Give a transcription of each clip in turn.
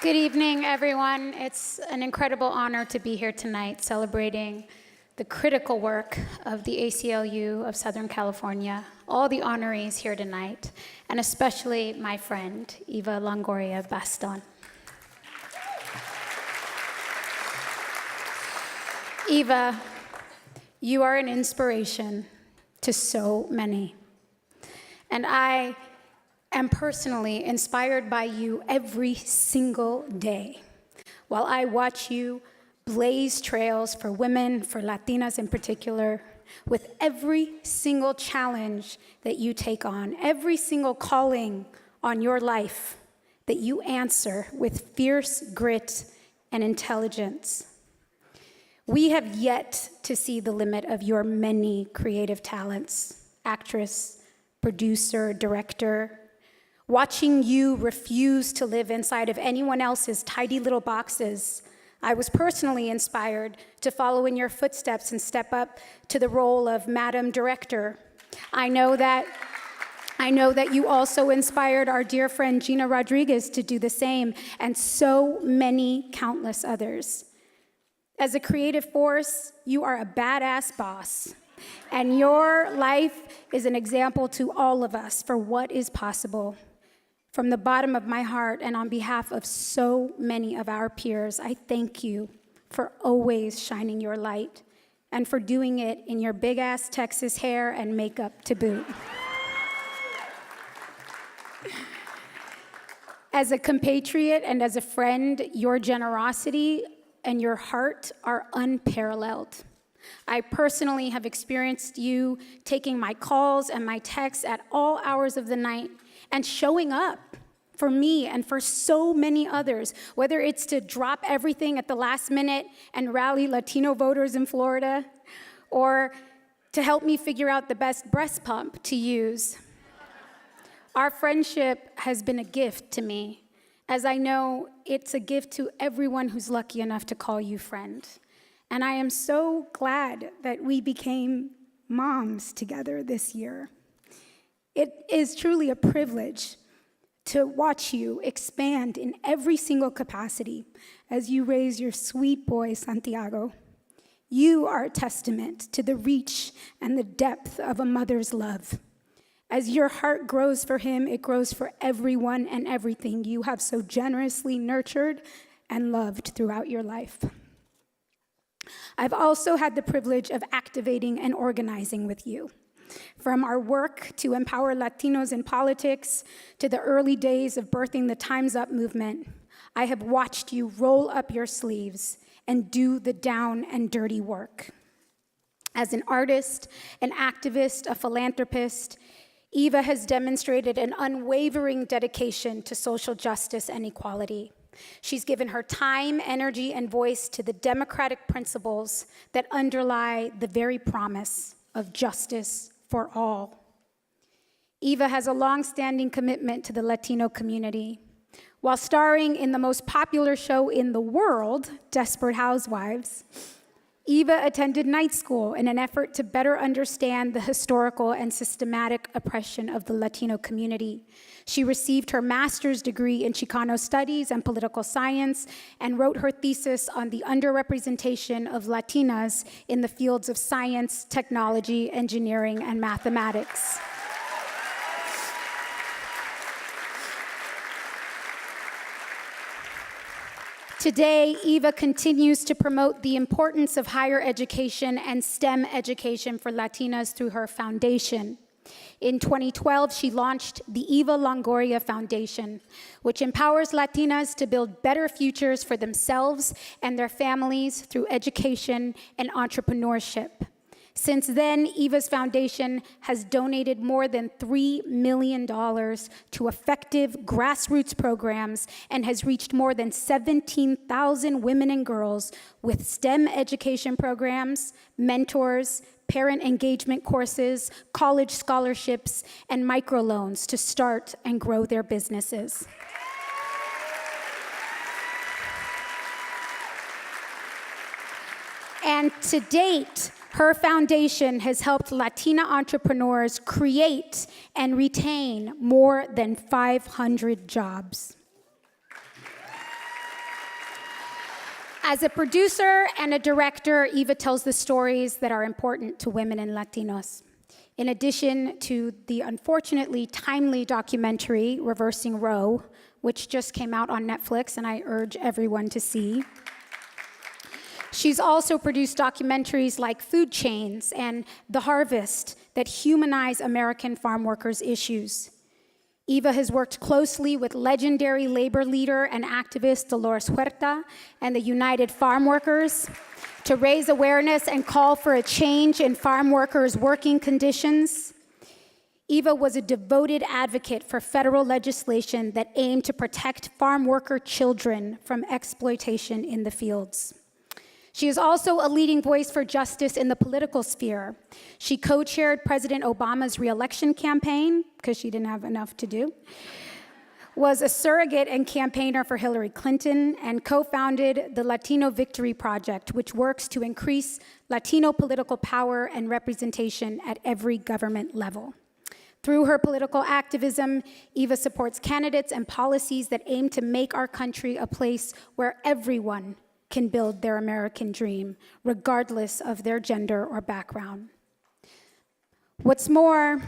Good evening, everyone. It's an incredible honor to be here tonight celebrating the critical work of the ACLU of Southern California, all the honorees here tonight, and especially my friend, Eva Longoria Baston. Eva, you are an inspiration to so many. And I am personally inspired by you every single day while I watch you blaze trails for women, for Latinas in particular, with every single challenge that you take on, every single calling on your life that you answer with fierce grit and intelligence. We have yet to see the limit of your many creative talents, actress, producer, director. Watching you refuse to live inside of anyone else's tidy little boxes, I was personally inspired to follow in your footsteps and step up to the role of Madam Director. I know that you also inspired our dear friend Gina Rodriguez to do the same, and so many countless others. As a creative force, you are a badass boss, and your life is an example to all of us for what is possible. From the bottom of my heart and on behalf of so many of our peers, I thank you for always shining your light and for doing it in your big-ass Texas hair and makeup to boot. As a compatriot and as a friend, your generosity and your heart are unparalleled. I personally have experienced you taking my calls and my texts at all hours of the night and showing up for me and for so many others, whether it's to drop everything at the last minute and rally Latino voters in Florida, or to help me figure out the best breast pump to use. Our friendship has been a gift to me, as I know it's a gift to everyone who's lucky enough to call you friend. And I am so glad that we became moms together this year. It is truly a privilege to watch you expand in every single capacity as you raise your sweet boy, Santiago. You are a testament to the reach and the depth of a mother's love. As your heart grows for him, it grows for everyone and everything you have so generously nurtured and loved throughout your life. I've also had the privilege of activating and organizing with you. From our work to empower Latinos in politics to the early days of birthing the Time's Up movement, I have watched you roll up your sleeves and do the down and dirty work. As an artist, an activist, a philanthropist, Eva has demonstrated an unwavering dedication to social justice and equality. She's given her time, energy, and voice to the democratic principles that underlie the very promise of justice for all. Eva has a long-standing commitment to the Latino community. While starring in the most popular show in the world, Desperate Housewives, Eva attended night school in an effort to better understand the historical and systematic oppression of the Latino community. She received her master's degree in Chicano studies and political science and wrote her thesis on the underrepresentation of Latinas in the fields of science, technology, engineering, and mathematics. Today, Eva continues to promote the importance of higher education and STEM education for Latinas through her foundation. In 2012, she launched the Eva Longoria Foundation, which empowers Latinas to build better futures for themselves and their families through education and entrepreneurship. Since then, Eva's foundation has donated more than $3 million to effective grassroots programs and has reached more than 17,000 women and girls with STEM education programs, mentors, parent engagement courses, college scholarships, and microloans to start and grow their businesses. And to date, her foundation has helped Latina entrepreneurs create and retain more than 500 jobs. As a producer and a director, Eva tells the stories that are important to women and Latinos. In addition to the unfortunately timely documentary, Reversing Roe, which just came out on Netflix, and I urge everyone to see. She's also produced documentaries like Food Chains and The Harvest that humanize American farm workers' issues. Eva has worked closely with legendary labor leader and activist Dolores Huerta and the United Farm Workers to raise awareness and call for a change in farm workers' working conditions. Eva was a devoted advocate for federal legislation that aimed to protect farm worker children from exploitation in the fields. She is also a leading voice for justice in the political sphere. She co-chaired President Obama's re-election campaign, because she didn't have enough to do, was a surrogate and campaigner for Hillary Clinton, and co-founded the Latino Victory Project, which works to increase Latino political power and representation at every government level. Through her political activism, Eva supports candidates and policies that aim to make our country a place where everyone can build their American dream, regardless of their gender or background. What's more,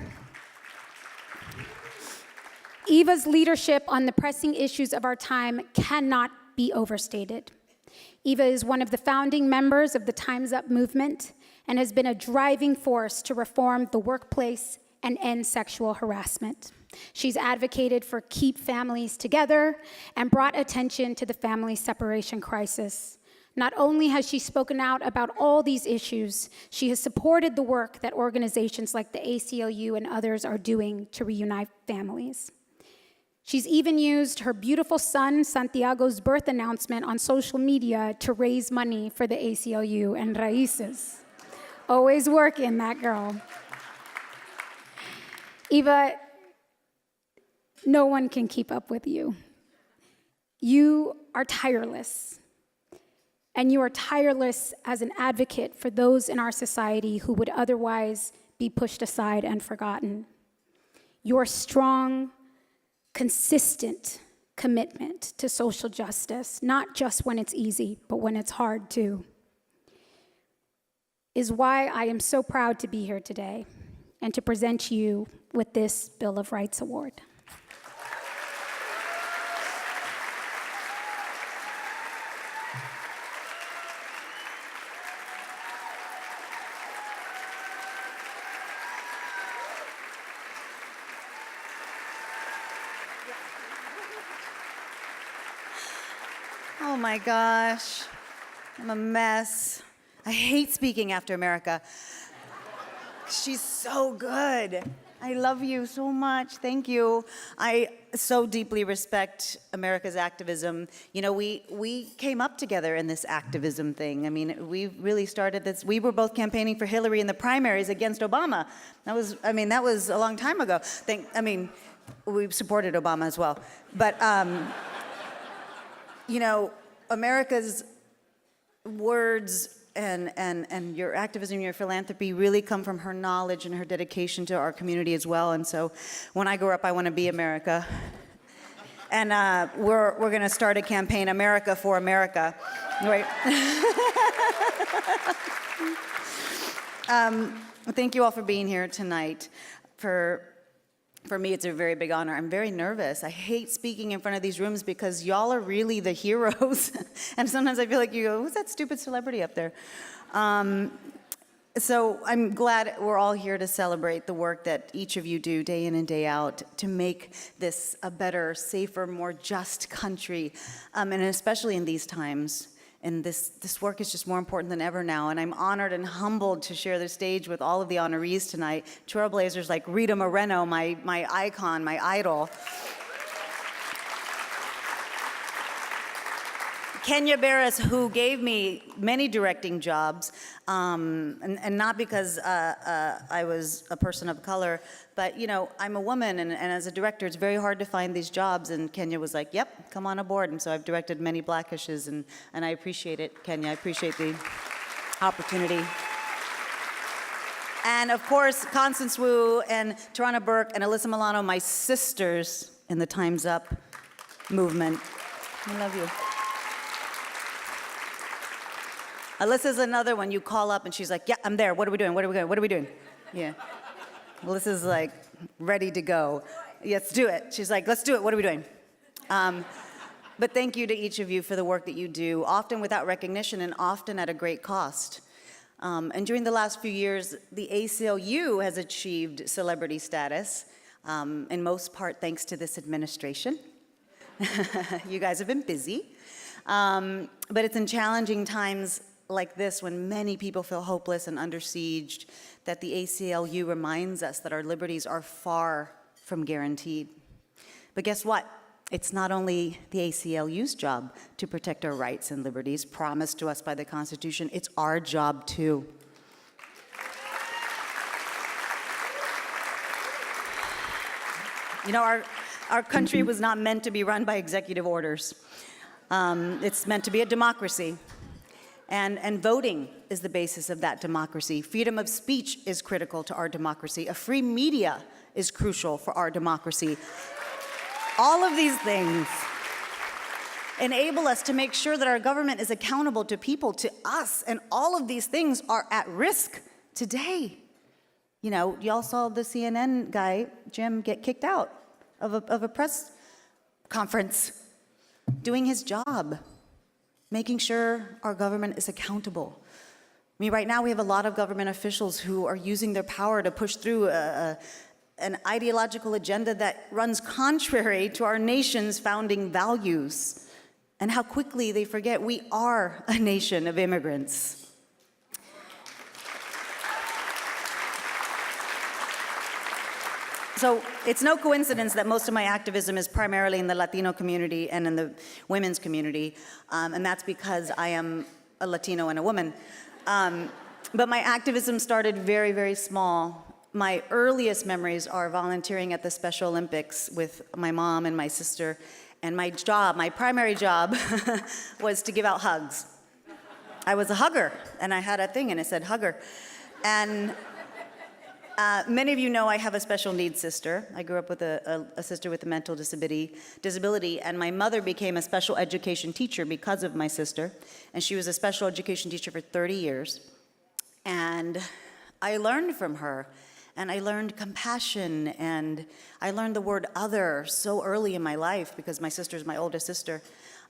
Eva's leadership on the pressing issues of our time cannot be overstated. Eva is one of the founding members of the Time's Up movement and has been a driving force to reform the workplace and end sexual harassment. She's advocated for Keep Families Together and brought attention to the family separation crisis. Not only has she spoken out about all these issues, she has supported the work that organizations like the ACLU and others are doing to reunite families. She's even used her beautiful son, Santiago's birth announcement on social media to raise money for the ACLU and Raíces. Always working, that girl. Eva, no one can keep up with you. You are tireless, and you are tireless as an advocate for those in our society who would otherwise be pushed aside and forgotten. Your strong, consistent commitment to social justice, not just when it's easy, but when it's hard too, is why I am so proud to be here today and to present you with this Bill of Rights Award. Oh my gosh, I'm a mess. I hate speaking after America. She's so good. I love you so much. Thank you. I so deeply respect America's activism. You know, we came up together in this activism thing. I mean, we really started this. We were both campaigning for Hillary in the primaries against Obama. That was a long time ago. We supported Obama as well. But, you know, America's words and your activism, your philanthropy really come from her knowledge and her dedication to our community as well. And so when I grow up, I want to be America. And we're going to start a campaign, America for America. Right? Thank you all for being here tonight. For me, it's a very big honor. I'm very nervous. I hate speaking in front of these rooms because y'all are really the heroes. And sometimes I feel like you go, who's that stupid celebrity up there? So I'm glad we're all here to celebrate the work that each of you do day in and day out to make this a better, safer, more just country, and especially in these times. And this work is just more important than ever now. And I'm honored and humbled to share the stage with all of the honorees tonight. Trailblazers like Rita Moreno, my icon, my idol. Kenya Barris, who gave me many directing jobs, and not because I was a person of color, but you know, I'm a woman, and as a director, it's very hard to find these jobs, and Kenya was like, yep, come on aboard, and so I've directed many Blackishes, and I appreciate it, Kenya, I appreciate the opportunity. And of course, Constance Wu, and Tarana Burke, and Alyssa Milano, my sisters in the Time's Up movement. I love you. Alyssa's another one. You call up and she's like, yeah, I'm there. What are we doing? What are we doing? What are we doing? Yeah. Alyssa's like ready to go. Let's do it. She's like, let's do it. What are we doing? But thank you to each of you for the work that you do, often without recognition and often at a great cost. And during the last few years, the ACLU has achieved celebrity status, in most part thanks to this administration. You guys have been busy. But it's in challenging times like this, when many people feel hopeless and under siege, that the ACLU reminds us that our liberties are far from guaranteed. But guess what? It's not only the ACLU's job to protect our rights and liberties promised to us by the Constitution, it's our job too. You know, our country was not meant to be run by executive orders. It's meant to be a democracy. And voting is the basis of that democracy. Freedom of speech is critical to our democracy. A free media is crucial for our democracy. All of these things enable us to make sure that our government is accountable to people, to us, and all of these things are at risk today. You know, y'all saw the CNN guy, Jim, get kicked out of a press conference, doing his job, making sure our government is accountable. I mean, right now we have a lot of government officials who are using their power to push through an ideological agenda that runs contrary to our nation's founding values, and how quickly they forget we are a nation of immigrants. So it's no coincidence that most of my activism is primarily in the Latino community and in the women's community, and that's because I am a Latino and a woman. But my activism started very, very small. My earliest memories are volunteering at the Special Olympics with my mom and my sister, and my primary job, was to give out hugs. I was a hugger, and I had a thing, and it said hugger. And many of you know I have a special needs sister. I grew up with a sister with a mental disability, and my mother became a special education teacher because of my sister, and she was a special education teacher for 30 years. And I learned from her, and I learned compassion, and I learned the word other so early in my life because my sister's my oldest sister.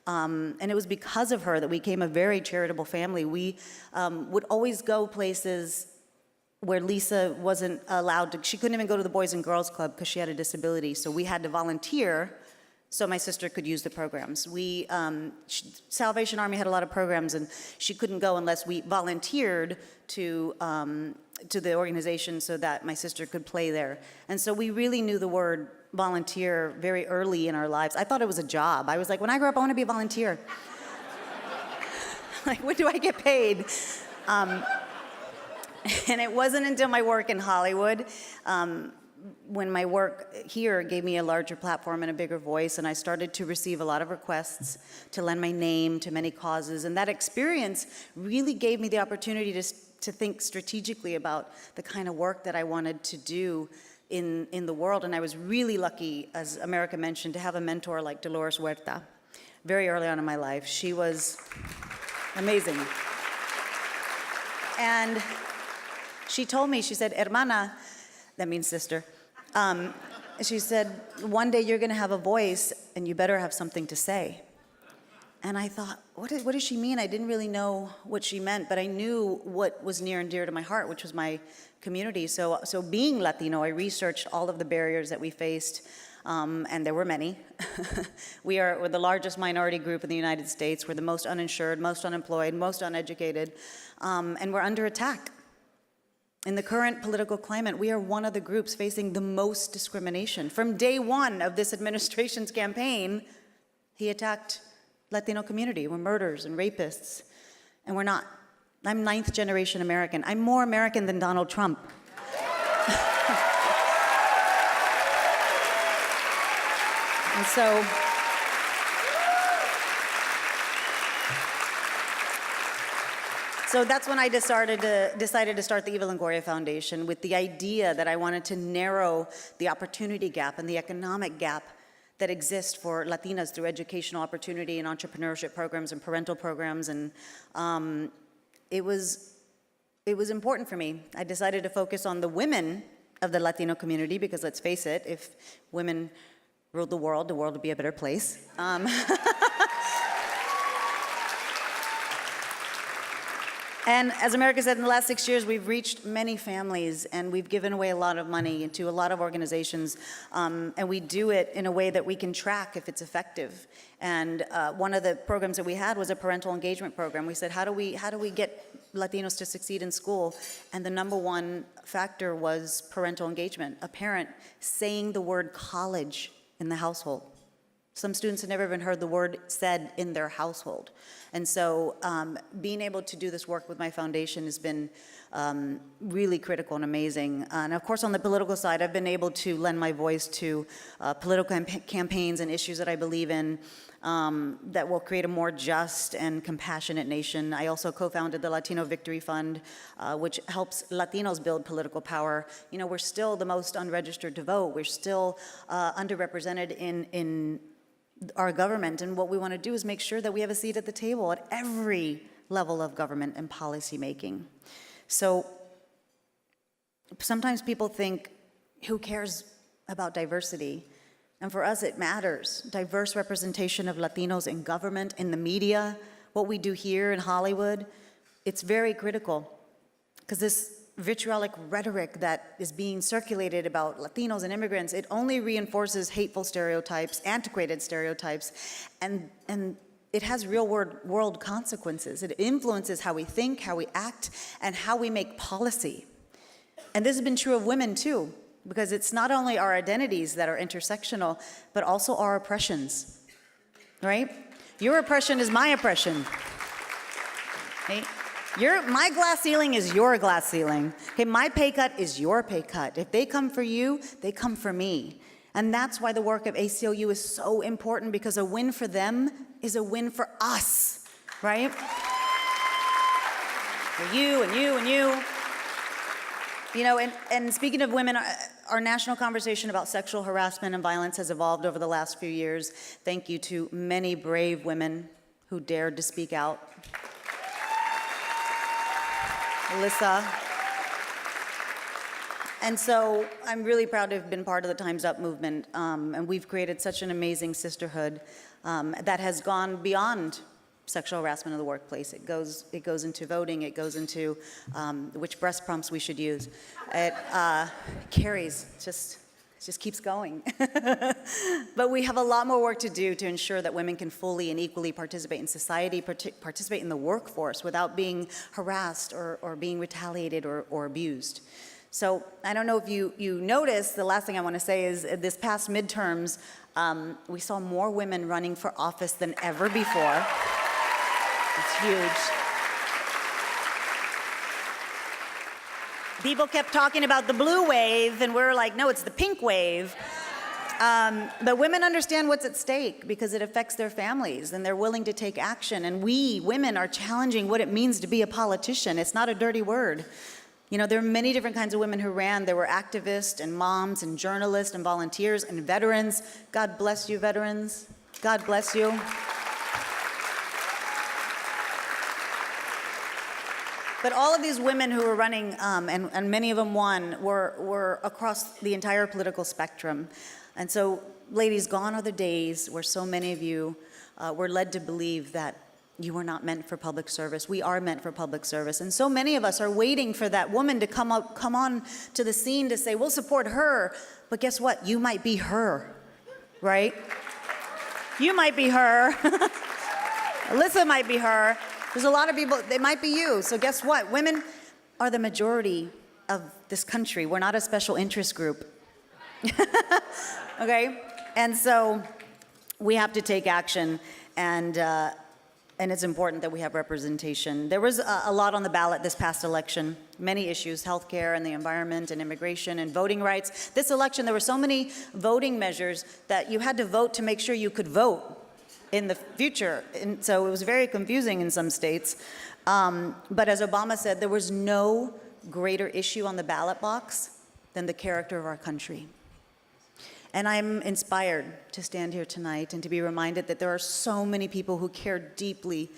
And it was because of her that we became a very charitable family. We would always go places where Lisa wasn't allowed to. She couldn't even go to the Boys and Girls Club because she had a disability, so we had to volunteer so my sister could use the programs. Salvation Army had a lot of programs, and she couldn't go unless we volunteered to the organization so that my sister could play there. And so we really knew the word volunteer very early in our lives. I thought it was a job. I was like, when I grow up, I want to be a volunteer. Like, when do I get paid? And it wasn't until my work in Hollywood, when my work here gave me a larger platform and a bigger voice, and I started to receive a lot of requests to lend my name to many causes. And that experience really gave me the opportunity to think strategically about the kind of work that I wanted to do in the world. And I was really lucky, as America mentioned, to have a mentor like Dolores Huerta very early on in my life. She was amazing. And she told me, she said, hermana, that means sister. She said, one day you're going to have a voice and you better have something to say. And I thought, what does she mean? I didn't really know what she meant, but I knew what was near and dear to my heart, which was my community. So being Latino, I researched all of the barriers that we faced, and there were many. We're the largest minority group in the United States. We're the most uninsured, most unemployed, most uneducated, and we're under attack. In the current political climate, we are one of the groups facing the most discrimination. From day one of this administration's campaign, he attacked Latino community. We're murderers and rapists, and we're not. I'm 9th generation American. I'm more American than Donald Trump. And so that's when I decided to start the Eva Longoria Foundation, with the idea that I wanted to narrow the opportunity gap and the economic gap that exists for Latinas through educational opportunity and entrepreneurship programs and parental programs. And it was important for me. I decided to focus on the women of the Latino community because, let's face it, if women ruled the world would be a better place. And as America said, in the last 6 years, we've reached many families, and we've given away a lot of money to a lot of organizations, and we do it in a way that we can track if it's effective. And one of the programs that we had was a parental engagement program. We said, how do we get Latinos to succeed in school? And the number one factor was parental engagement, a parent saying the word college in the household. Some students had never even heard the word said in their household. And so being able to do this work with my foundation has been really critical and amazing. And of course, on the political side, I've been able to lend my voice to political campaigns and issues that I believe in that will create a more just and compassionate nation. I also co-founded the Latino Victory Fund, which helps Latinos build political power. You know, we're still the most unregistered to vote. We're still underrepresented in our government, and what we want to do is make sure that we have a seat at the table at every level of government and policy making. So sometimes people think, who cares about diversity? And for us, it matters. Diverse representation of Latinos in government, in the media, what we do here in Hollywood, it's very critical, because this vitriolic rhetoric that is being circulated about Latinos and immigrants, it only reinforces hateful stereotypes, antiquated stereotypes, and it has real world consequences. It influences how we think, how we act, and how we make policy. And this has been true of women too, because it's not only our identities that are intersectional, but also our oppressions, right? Your oppression is my oppression, right? My glass ceiling is your glass ceiling. Okay, my pay cut is your pay cut. If they come for you, they come for me. And that's why the work of ACLU is so important, because a win for them is a win for us, right? For you and you and you. You know, and speaking of women, our national conversation about sexual harassment and violence has evolved over the last few years. Thank you to many brave women who dared to speak out. Alyssa. And so I'm really proud to have been part of the Time's Up movement, and we've created such an amazing sisterhood that has gone beyond sexual harassment in the workplace. It goes into voting, it goes into which breast pumps we should use. It carries, just keeps going. But we have a lot more work to do to ensure that women can fully and equally participate in society, participate in the workforce without being harassed or being retaliated or abused. So I don't know if you noticed, the last thing I want to say is this past midterms, we saw more women running for office than ever before. It's huge. People kept talking about the blue wave, and we're like, no, it's the pink wave. But women understand what's at stake because it affects their families, and they're willing to take action. And we, women, are challenging what it means to be a politician. It's not a dirty word. You know, there are many different kinds of women who ran. There were activists and moms and journalists and volunteers and veterans. God bless you, veterans. God bless you. But all of these women who were running, and many of them won, were across the entire political spectrum. And so, ladies, gone are the days where so many of you were led to believe that you were not meant for public service. We are meant for public service. And so many of us are waiting for that woman to come on to the scene to say, we'll support her. But guess what? You might be her, right? You might be her. Alyssa might be her. There's a lot of people, they might be you. So guess what? Women are the majority of this country. We're not a special interest group. Okay? And so we have to take action, and it's important that we have representation. There was a lot on the ballot this past election, many issues, healthcare and the environment and immigration and voting rights. This election, there were so many voting measures that you had to vote to make sure you could vote in the future. And so it was very confusing in some states. But as Obama said, there was no greater issue on the ballot box than the character of our country. And I'm inspired to stand here tonight and to be reminded that there are so many people who care deeply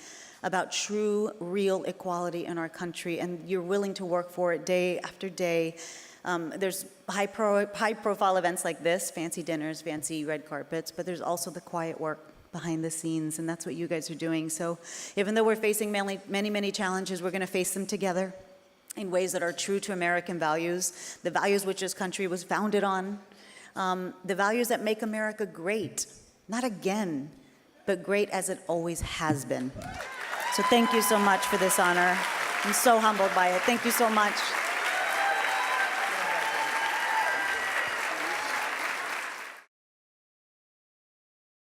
about true, real equality in our country, and you're willing to work for it day after day. There's high-profile events like this, fancy dinners, fancy red carpets, but there's also the quiet work behind the scenes, and that's what you guys are doing. So even though we're facing many challenges, we're going to face them together in ways that are true to American values, the values which this country was founded on, the values that make America great, not again, but great as it always has been. So thank you so much for this honor. I'm so humbled by it. Thank you so much.